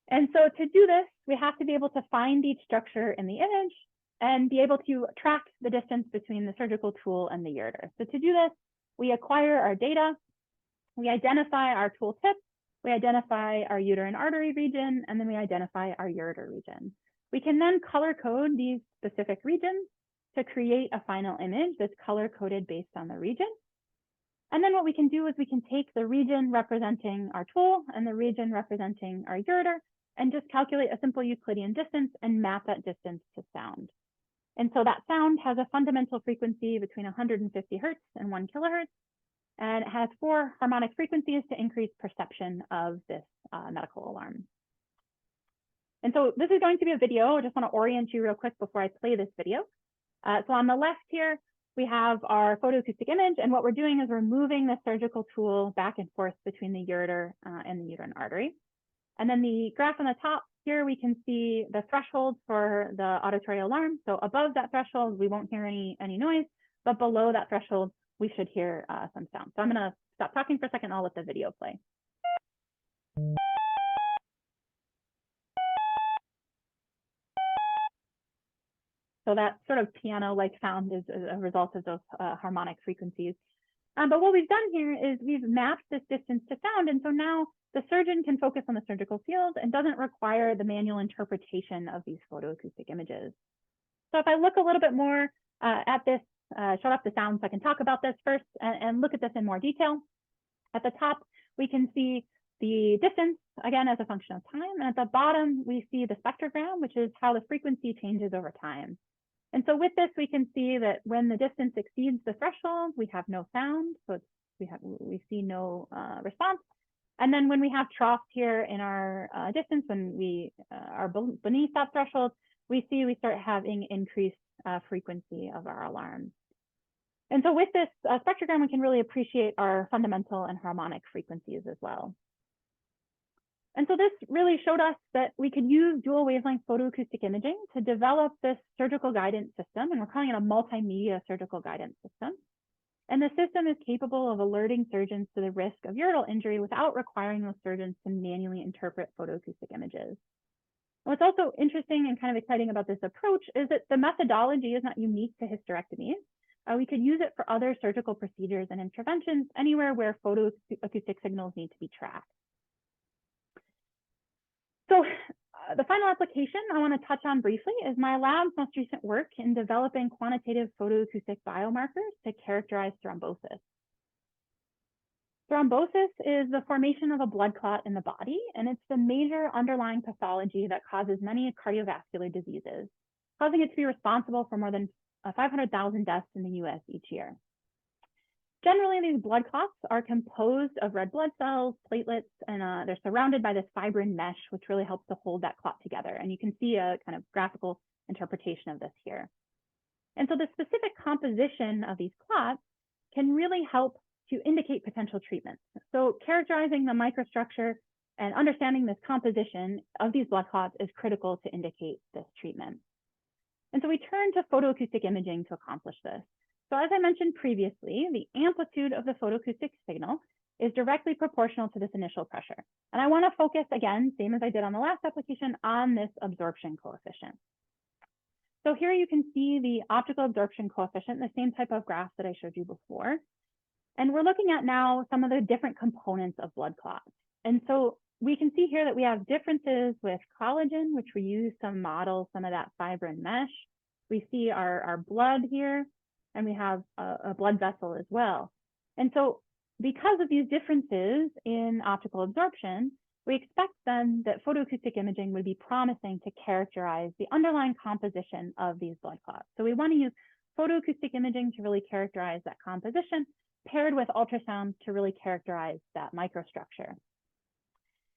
And so to do this, we have to be able to find each structure in the image and be able to track the distance between the surgical tool and the ureter. So to do this, we acquire our data, we identify our tool tip, we identify our uterine artery region, and then we identify our ureter region. We can then color code these specific regions to create a final image that's color coded based on the region. And then what we can do is we can take the region representing our tool and the region representing our ureter and just calculate a simple Euclidean distance and map that distance to sound. And so that sound has a fundamental frequency between 150 hertz and 1 kilohertz. And it has 4 harmonic frequencies to increase perception of this medical alarm. And so this is going to be a video. I just want to orient you real quick before I play this video. So on the left here, we have our photoacoustic image. And what we're doing is we're moving the surgical tool back and forth between the ureter and the uterine artery. And then the graph on the top here, we can see the threshold for the auditory alarm. So above that threshold, we won't hear any noise, but below that threshold, we should hear some sound. So I'm going to stop talking for a second. I'll let the video play. So that sort of piano-like sound is a result of those harmonic frequencies. But what we've done here is we've mapped this distance to sound. And so now the surgeon can focus on the surgical field and doesn't require the manual interpretation of these photoacoustic images. So if I look a little bit more at this, shut off the sound so I can talk about this first and look at this in more detail. At the top, we can see the distance, again, as a function of time. And at the bottom, we see the spectrogram, which is how the frequency changes over time. And so with this, we can see that when the distance exceeds the threshold, we have no sound. So we see no response. And then when we have troughs here in our distance, when we are beneath that threshold, we start having increased frequency of our alarm. And so with this spectrogram, we can really appreciate our fundamental and harmonic frequencies as well. And so this really showed us that we could use dual wavelength photoacoustic imaging to develop this surgical guidance system, and we're calling it a multimedia surgical guidance system. And the system is capable of alerting surgeons to the risk of ureteral injury without requiring those surgeons to manually interpret photoacoustic images. What's also interesting and kind of exciting about this approach is that the methodology is not unique to hysterectomies. We could use it for other surgical procedures and interventions anywhere where photoacoustic signals need to be tracked. So the final application I want to touch on briefly is my lab's most recent work in developing quantitative photoacoustic biomarkers to characterize thrombosis. Thrombosis is the formation of a blood clot in the body, and it's the major underlying pathology that causes many cardiovascular diseases, causing it to be responsible for more than 500,000 deaths in the US each year. Generally, these blood clots are composed of red blood cells, platelets, and they're surrounded by this fibrin mesh, which really helps to hold that clot together. And you can see a kind of graphical interpretation of this here. And so the specific composition of these clots can really help to indicate potential treatments. So characterizing the microstructure and understanding this composition of these blood clots is critical to indicate this treatment. And so we turn to photoacoustic imaging to accomplish this. So as I mentioned previously, the amplitude of the photoacoustic signal is directly proportional to this initial pressure. And I want to focus again, same as I did on the last application, on this absorption coefficient. So here you can see the optical absorption coefficient, the same type of graph that I showed you before. And we're looking at now some of the different components of blood clots. And so we can see here that we have differences with collagen, which we use to model some of that fibrin mesh. We see our blood here, and we have a blood vessel as well. And so because of these differences in optical absorption, we expect then that photoacoustic imaging would be promising to characterize the underlying composition of these blood clots. So we want to use photoacoustic imaging to really characterize that composition, paired with ultrasound to really characterize that microstructure.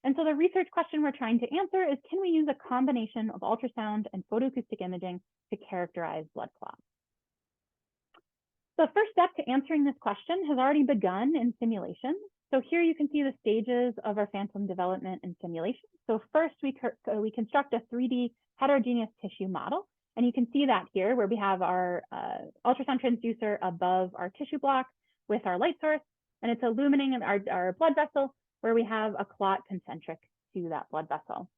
And so the research question we're trying to answer is, can we use a combination of ultrasound and photoacoustic imaging to characterize blood clots? The first step to answering this question has already begun in simulations. So here you can see the stages of our phantom development and simulation. So first we construct a 3D heterogeneous tissue model. And you can see that here where we have our ultrasound transducer above our tissue block with our light source, and it's illuminating our blood vessel where we have a clot concentric to that blood vessel.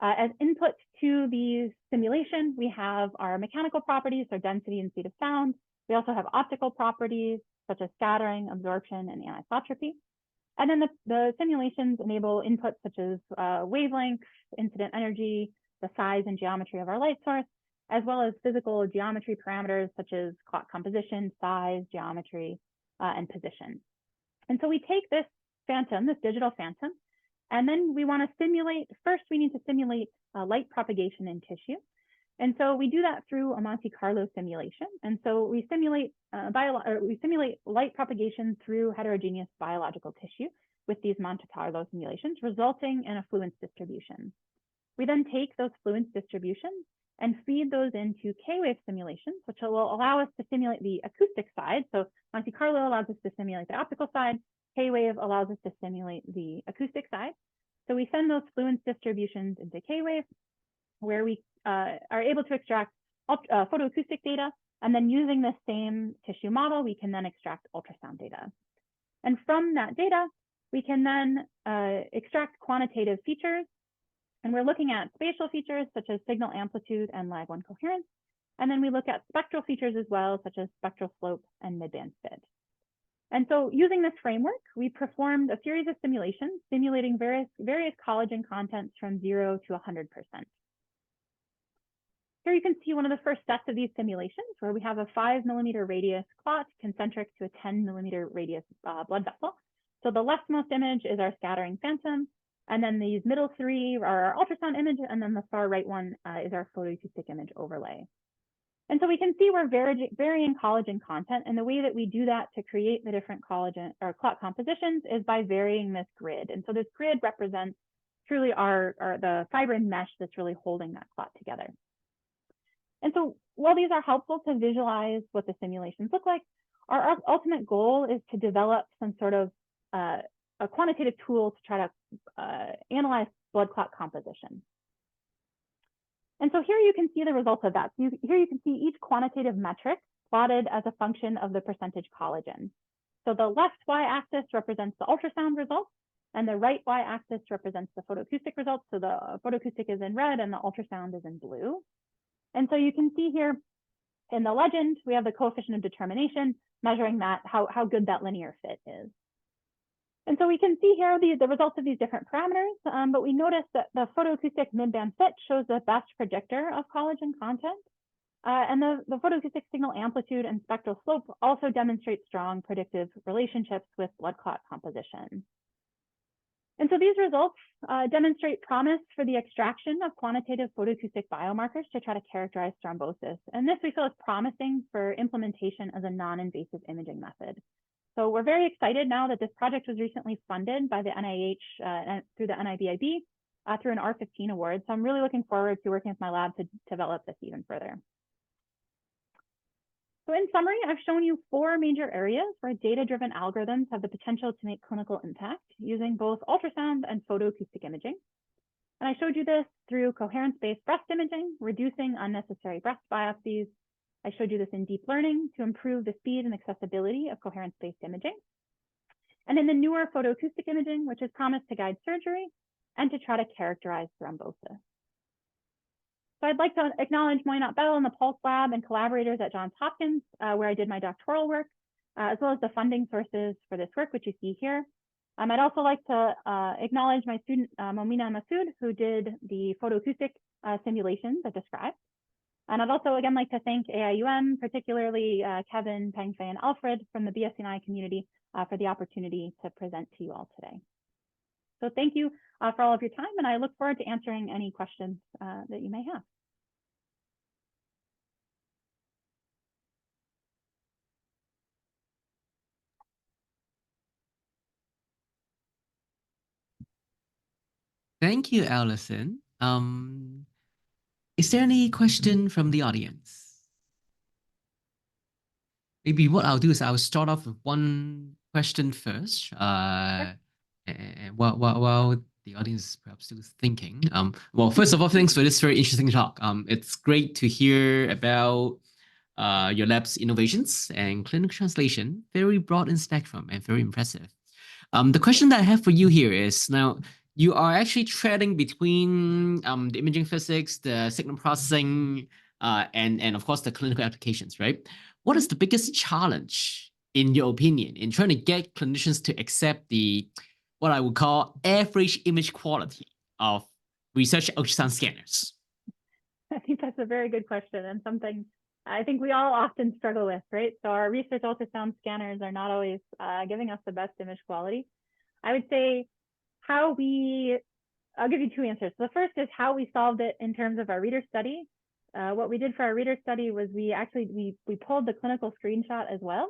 As input to the simulation, we have our mechanical properties, so density and speed of sound. We also have optical properties such as scattering, absorption, and anisotropy. And then the simulations enable inputs such as wavelength, incident energy, the size and geometry of our light source, as well as physical geometry parameters such as clot composition, size, geometry, and position. And so we take this phantom, this digital phantom, and then we want to simulate, first we need to simulate light propagation in tissue. And so we do that through a Monte Carlo simulation. And so we simulate light propagation through heterogeneous biological tissue with these Monte Carlo simulations, resulting in a fluence distribution. We then take those fluence distributions and feed those into K-wave simulations, which will allow us to simulate the acoustic side. So Monte Carlo allows us to simulate the optical side. K-wave allows us to simulate the acoustic side. So we send those fluence distributions into K-wave, where we are able to extract photoacoustic data. And then using the same tissue model, we can then extract ultrasound data. And from that data, we can then extract quantitative features. And we're looking at spatial features such as signal amplitude and lag one coherence. And then we look at spectral features as well, such as spectral slope and midband fit. And so using this framework, we performed a series of simulations, simulating various collagen contents from 0 to 100%. Here you can see one of the first sets of these simulations where we have a 5mm radius clot concentric to a 10mm radius blood vessel. So the leftmost image is our scattering phantom, and then these middle three are our ultrasound image, and then the far right one is our photoacoustic image overlay. And so we can see we're varying collagen content, and the way that we do that to create the different collagen or clot compositions is by varying this grid. And so this grid represents truly the fibrin mesh that's really holding that clot together. And so while these are helpful to visualize what the simulations look like, our ultimate goal is to develop some sort of a quantitative tool to try to analyze blood clot composition. And so here you can see the results of that. So here you can see each quantitative metric plotted as a function of the percentage collagen. So the left y-axis represents the ultrasound results, and the right y-axis represents the photoacoustic results. So the photoacoustic is in red and the ultrasound is in blue. And so you can see here in the legend, we have the coefficient of determination measuring that, how good that linear fit is. And so we can see here the results of these different parameters, but we notice that the photoacoustic midband fit shows the best predictor of collagen content. And the photoacoustic signal amplitude and spectral slope also demonstrate strong predictive relationships with blood clot composition. And so these results demonstrate promise for the extraction of quantitative photoacoustic biomarkers to try to characterize thrombosis. And this we feel is promising for implementation as a non-invasive imaging method. So we're very excited now that this project was recently funded by the NIH through the NIBIB through an R15 award. So I'm really looking forward to working with my lab to develop this even further. So in summary, I've shown you 4 major areas where data-driven algorithms have the potential to make clinical impact using both ultrasound and photoacoustic imaging. And I showed you this through coherence-based breast imaging, reducing unnecessary breast biopsies. I showed you this in deep learning to improve the speed and accessibility of coherence-based imaging. And in the newer photoacoustic imaging, which is promised to guide surgery and to try to characterize thrombosis. So I'd like to acknowledge Moynat Bell and the Pulse Lab and collaborators at Johns Hopkins, where I did my doctoral work, as well as the funding sources for this work, which you see here. I'd also like to acknowledge my student, Momina Masood, who did the photoacoustic simulations I described. And I'd also, again, like to thank AIUM, particularly Kevin, Pengfei, and Alfred from the BSNI community for the opportunity to present to you all today. So thank you for all of your time, and I look forward to answering any questions that you may have. Thank you, Alycen. Is there any question from the audience? Maybe what I'll do is I'll start off with one question first. And while the audience is perhaps still thinking. Well, first of all, thanks for this very interesting talk. It's great to hear about your lab's innovations and clinical translation. Very broad in spectrum and very impressive. The question that I have for you here is now you are actually treading between the imaging physics, the signal processing, and of course the clinical applications, right? What is the biggest challenge, in your opinion, in trying to get clinicians to accept the what I would call average image quality of research ultrasound scanners? I think that's a very good question and something I think we all often struggle with, right? So our research ultrasound scanners are not always giving us the best image quality. I would say I'll give you two answers. The first is how we solved it in terms of our reader study. What we did for our reader study was we pulled the clinical screenshot as well.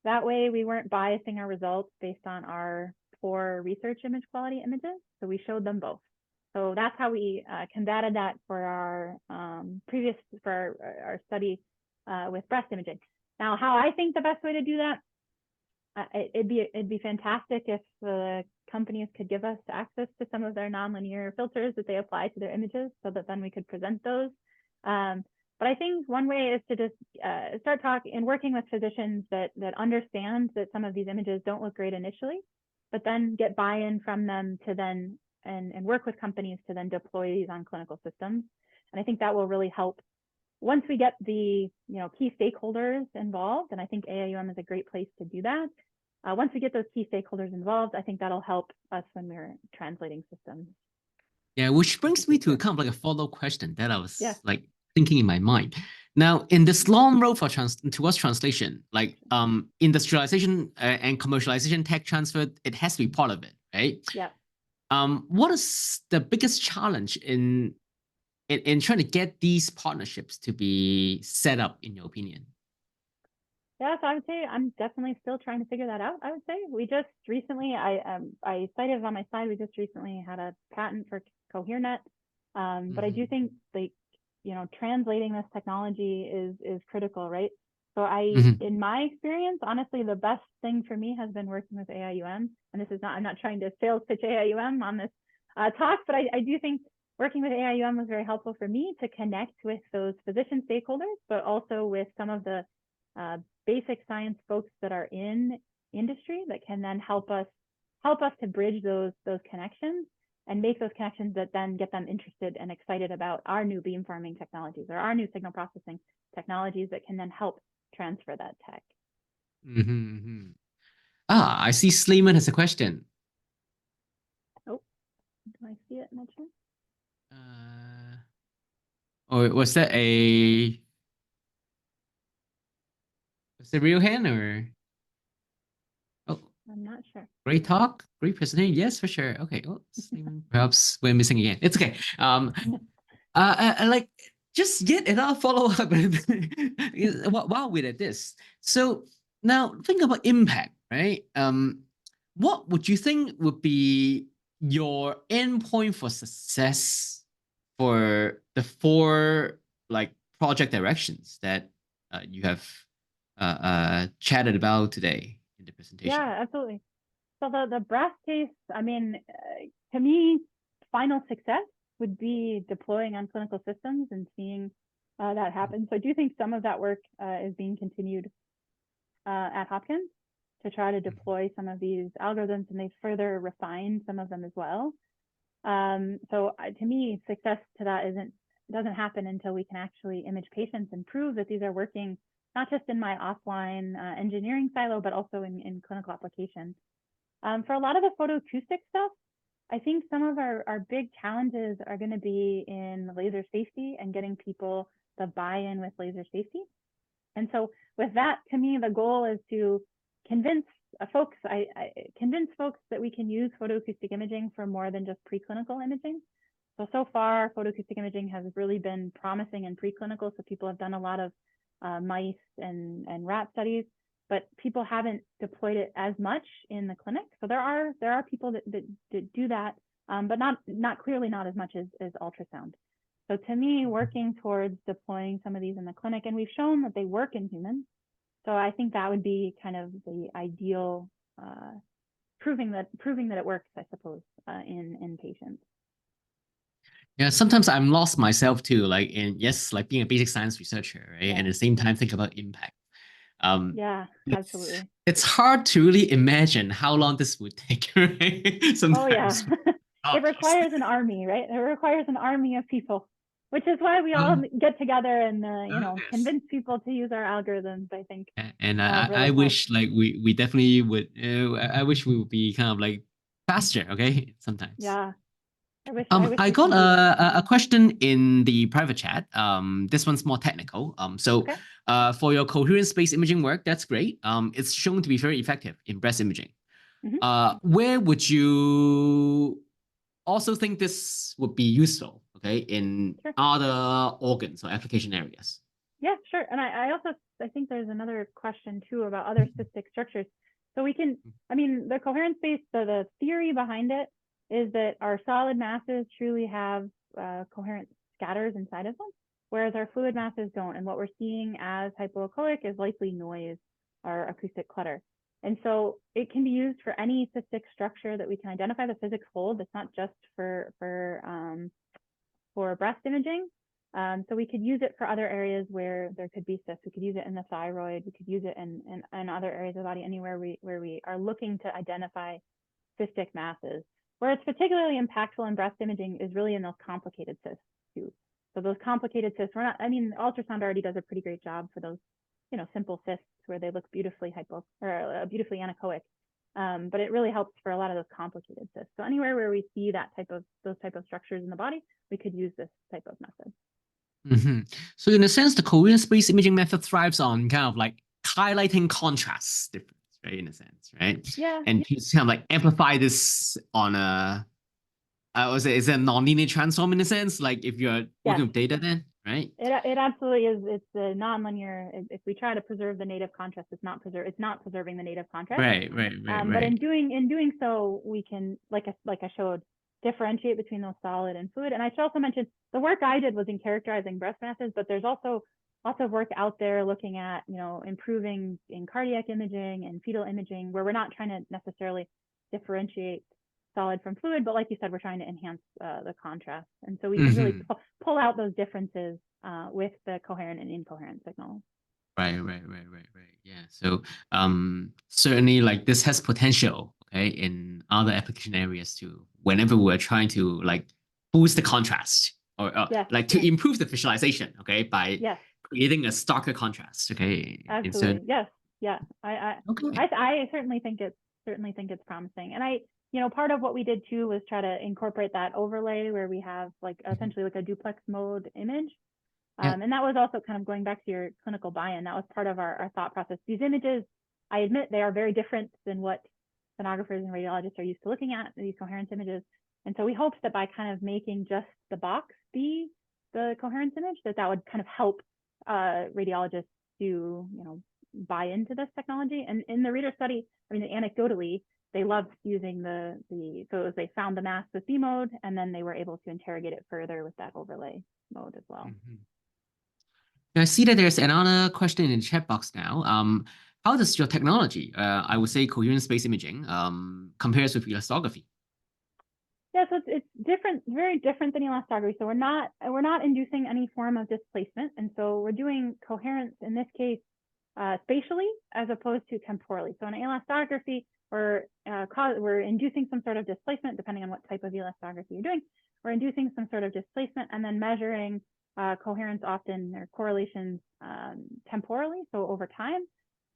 That way we weren't biasing our results based on our poor research image quality images. So we showed them both. So that's how we combated that for our our study with breast imaging. Now, how I think the best way to do that, it'd be fantastic if the companies could give us access to some of their nonlinear filters that they apply to their images, so that then we could present those. But I think one way is to just start talking and working with physicians that understand that some of these images don't look great initially, but then get buy-in from them to then and work with companies to then deploy these on clinical systems. And I think that will really help once we get the key stakeholders involved. And I think AIUM is a great place to do that. Once we get those key stakeholders involved, I think that'll help us when we're translating systems. Yeah, which brings me to kind of like a follow-up question that I was like thinking in my mind. Now, in this long road towards translation, like industrialization and commercialization, tech transfer, it has to be part of it, right? Yeah. What is the biggest challenge in trying to get these partnerships to be set up, in your opinion? Yeah, so I would say I'm definitely still trying to figure that out. I would say we just recently, I cited on my slide, we just recently had a patent for CohereNet, but I do think translating this technology is critical, right? So in my experience, honestly, the best thing for me has been working with AIUM, and I'm not trying to sales pitch AIUM on this talk, but I do think working with AIUM was very helpful for me to connect with those physician stakeholders, but also with some of the basic science folks that are in industry that can then help us to bridge those connections and make those connections that then get them interested and excited about our new beamforming technologies or our new signal processing technologies that can then help transfer that tech. I see Sleeman has a question. Oh, do I see it in the chat? Or was that a real hand or? Oh, I'm not sure. Great talk, great presentation. Yes, for sure. Okay. Oh, perhaps we're missing again. It's okay. I like just get another follow up while we're at this. So now think about impact, right? What would you think would be your endpoint for success for the four like project directions that you have chatted about today in the presentation? Yeah, absolutely. So the breast case, I mean, to me, final success would be deploying on clinical systems and seeing that happen. So I do think some of that work is being continued at Hopkins to try to deploy some of these algorithms, and they further refine some of them as well. So to me, success to that doesn't happen until we can actually image patients and prove that these are working, not just in my offline engineering silo, but also in clinical application. For a lot of the photoacoustic stuff, I think some of our big challenges are going to be in laser safety and getting people the buy-in with laser safety. And so with that, to me, the goal is to convince folks that we can use photoacoustic imaging for more than just preclinical imaging. So far, photoacoustic imaging has really been promising in preclinical. So people have done a lot of mice and rat studies, but people haven't deployed it as much in the clinic. So there are people that do that, but not clearly not as much as ultrasound. So to me, working towards deploying some of these in the clinic, and we've shown that they work in humans. So I think that would be kind of the ideal proving that it works, I suppose, in patients. Yeah, sometimes I'm lost myself too, like like being a basic science researcher, right? Yeah. And at the same time think about impact. Yeah, absolutely. It's hard to really imagine how long this would take, right? Sometimes. Oh yeah. It requires an army, right? It requires an army of people, which is why we all get together and Yes. convince people to use our algorithms, I think. And really I helps. wish like we definitely would I wish we would be kind of like faster, okay? Sometimes. Yeah. I wish I we got could do that. a question in the private chat. This one's more technical. So Okay. for your coherence-based imaging work, that's great. It's shown to be very effective in breast imaging. Mhm. Where would you also think this would be useful, okay, in Sure. other organs or application areas? Yeah, sure. And I also think there's another question too about other cystic structures. So we can, I mean, the coherence space, the theory behind it is that our solid masses truly have coherent scatters inside of them, whereas our fluid masses don't. And what we're seeing as hypoechoic is likely noise or acoustic clutter. And so it can be used for any cystic structure that we can identify the physics hold. It's not just for breast imaging. So we could use it for other areas where there could be cysts. We could use it in the thyroid. We could use it in other areas of the body, anywhere where we are looking to identify cystic masses. Where it's particularly impactful in breast imaging is really in those complicated cysts too. So those complicated cysts, ultrasound already does a pretty great job for those, simple cysts where they look beautifully beautifully anechoic. But it really helps for a lot of those complicated cysts. So anywhere where we see those type of structures in the body, we could use this type of method. Mm-hmm. So in a sense, the coherence-based imaging method thrives on kind of like highlighting contrast difference, right? In a sense, right? Yeah. And just kind of like amplify this on I would say, is a non-linear transform in a sense? Like if you're working with data, then right? It absolutely is. It's a non-linear. If we try to preserve the native contrast, it's not preserving the native contrast. Right. But in doing so, we can, like I showed, differentiate between those solid and fluid. And I should also mention the work I did was in characterizing breast masses, but there's also lots of work out there looking at, improving in cardiac imaging and fetal imaging, where we're not trying to necessarily differentiate solid from fluid, but like you said, we're trying to enhance the contrast. And so we can really pull out those differences with the coherent and incoherent signals. Right. Yeah. So certainly like this has potential, okay, in other application areas too. Whenever we're trying to like boost the contrast or like to improve the visualization, okay, by creating a starker contrast, okay. Absolutely. Yes. Yeah. I certainly think it's promising. And part of what we did too was try to incorporate that overlay where we have like essentially like a duplex mode image. And that was also kind of going back to your clinical buy-in. That was part of our thought process. These images, I admit, they are very different than what sonographers and radiologists are used to looking at, these coherence images. And so we hoped that by kind of making just the box be the coherence image, that would kind of help radiologists to, buy into this technology. And in the reader study, anecdotally, they loved using so they found the mask with B mode, and then they were able to interrogate it further with that overlay mode as well. I see that there's another question in the chat box now. How does your technology, I would say coherence-based imaging, compares with elastography? Yeah, so it's different, very different than elastography. So we're not inducing any form of displacement, and so we're doing coherence in this case spatially as opposed to temporally. So in elastography, we're inducing some sort of displacement depending on what type of elastography you're doing. We're inducing some sort of displacement and then measuring coherence often or correlations temporally, so over time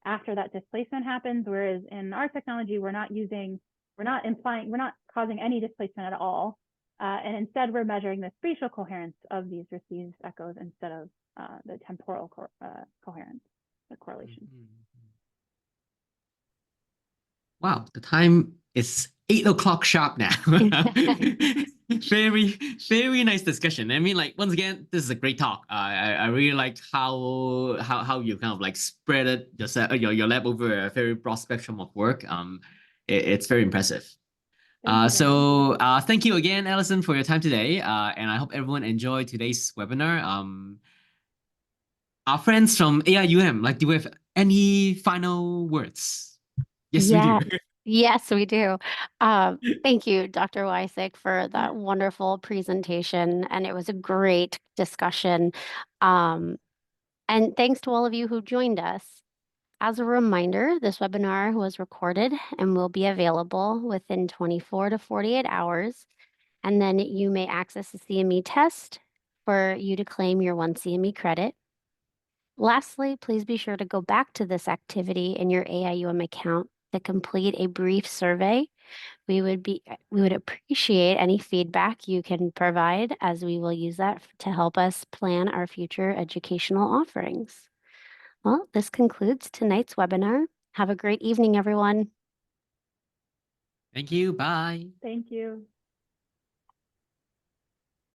after that displacement happens. Whereas in our technology, we're not causing any displacement at all. And instead, we're measuring the spatial coherence of these received echoes instead of the temporal coherence, the correlation. Wow, the time is 8 o'clock sharp now. Very, very nice discussion. I mean, like, once again, this is a great talk. I really like how you kind of like spread it your lab over a very broad spectrum of work. It's very impressive. Thank you again, Alycen, for your time today. And I hope everyone enjoyed today's webinar. Our friends from AIUM, like, do we have any final words? Yes, we do. Yes, we do. Thank you, Dr. Wiacek, for that wonderful presentation, and it was a great discussion. And thanks to all of you who joined us. As a reminder, this webinar was recorded and will be available within 24 to 48 hours. And then you may access the CME test for you to claim your 1 CME credit. Lastly, please be sure to go back to this activity in your AIUM account to complete a brief survey. We would appreciate any feedback you can provide, as we will use that to help us plan our future educational offerings. Well, this concludes tonight's webinar. Have a great evening, everyone. Thank you. Bye. Thank you.